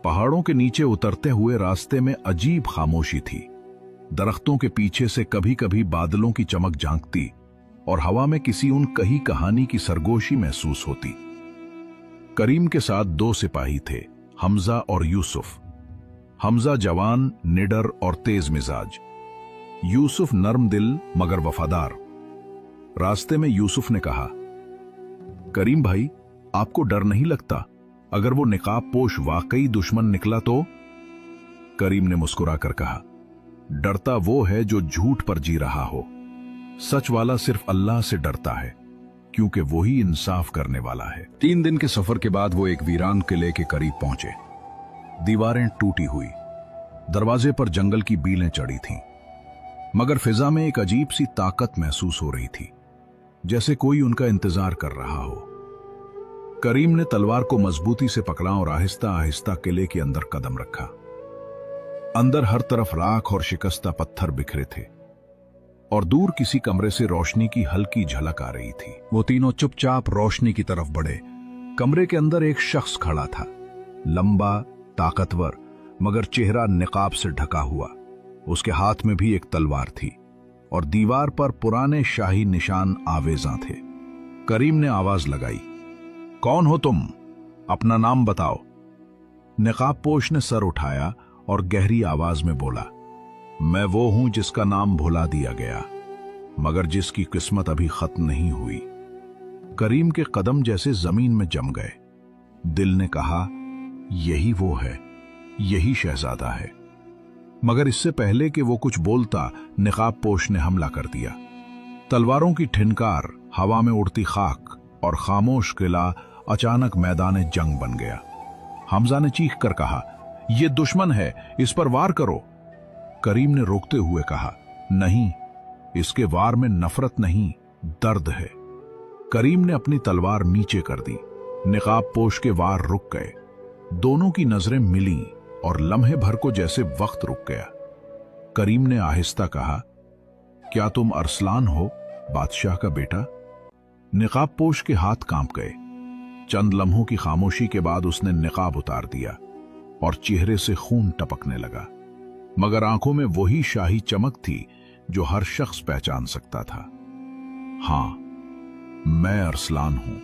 पहाड़ों के नीचे उतरते हुए रास्ते में अजीब खामोशी थी। दरख्तों के पीछे से कभी कभी बादलों की चमक झांकती और हवा में किसी उन कही कहानी की सरगोशी महसूस होती। करीम के साथ दो सिपाही थे, हमजा और यूसुफ। हमजा जवान, निडर और तेज मिजाज, यूसुफ नर्म दिल मगर वफादार। रास्ते में यूसुफ ने कहा, करीम भाई, आपको डर नहीं लगता अगर वो निकाब पोश वाकई दुश्मन निकला तो? करीम ने मुस्कुराकर कहा, डरता वो है जो झूठ पर जी रहा हो। सच वाला सिर्फ अल्लाह से डरता है, क्योंकि वही इंसाफ करने वाला है। 3 दिन के सफर के बाद वो एक वीरान किले के करीब पहुंचे। दीवारें टूटी हुई, दरवाजे पर जंगल की बीलें चढ़ी थीं, मगर फिजा में एक अजीब सी ताकत महसूस हो रही थी, जैसे कोई उनका इंतजार कर रहा हो। करीम ने तलवार को मजबूती से पकड़ा और आहिस्ता आहिस्ता किले के अंदर कदम रखा। अंदर हर तरफ राख और शिकस्ता पत्थर बिखरे थे और दूर किसी कमरे से रोशनी की हल्की झलक आ रही थी। वो तीनों चुपचाप रोशनी की तरफ बढ़े। कमरे के अंदर एक शख्स खड़ा था, लंबा, ताकतवर, मगर चेहरा निकाब से ढका हुआ। उसके हाथ में भी एक तलवार थी और दीवार पर पुराने शाही निशान आवेजा थे। करीम ने आवाज लगाई, कौन हो तुम? अपना नाम बताओ। निकाबपोश ने सर उठाया और गहरी आवाज में बोला, मैं वो हूं जिसका नाम भुला दिया गया, मगर जिसकी किस्मत अभी खत्म नहीं हुई। करीम के कदम जैसे जमीन में जम गए। दिल ने कहा, यही वो है, यही शहजादा है। मगर इससे पहले कि वो कुछ बोलता, निकाबपोश ने हमला कर दिया। तलवारों की ठिनकार, हवा में उड़ती खाक और खामोश किला अचानक मैदान जंग बन गया। हमजा ने चीख कर कहा, यह दुश्मन है, इस पर वार करो। करीम ने रोकते हुए कहा, नहीं, इसके वार में नफरत नहीं, दर्द है। करीम ने अपनी तलवार नीचे कर दी। निकाबपोश के वार रुक गए। दोनों की नजरें मिलीं और लम्हे भर को जैसे वक्त रुक गया। करीम ने आहिस्ता कहा, क्या तुम अरसलान हो, बादशाह का बेटा? निकाबपोश के हाथ कांप गए। चंद लम्हों की खामोशी के बाद उसने निकाब उतार दिया और चेहरे से खून टपकने लगा, मगर आंखों में वही शाही चमक थी जो हर शख्स पहचान सकता था। हां, मैं अरसलान हूं,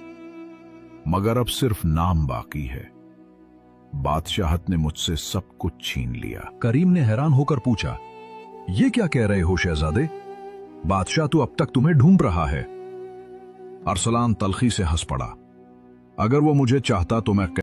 मगर अब सिर्फ नाम बाकी है। बादशाहत ने मुझसे सब कुछ छीन लिया। करीम ने हैरान होकर पूछा, ये क्या कह रहे हो शहजादे? बादशाह तो अब तक तुम्हें ढूंढ रहा है। अरसलान तलखी से हंस पड़ा, अगर वो मुझे चाहता तो मैं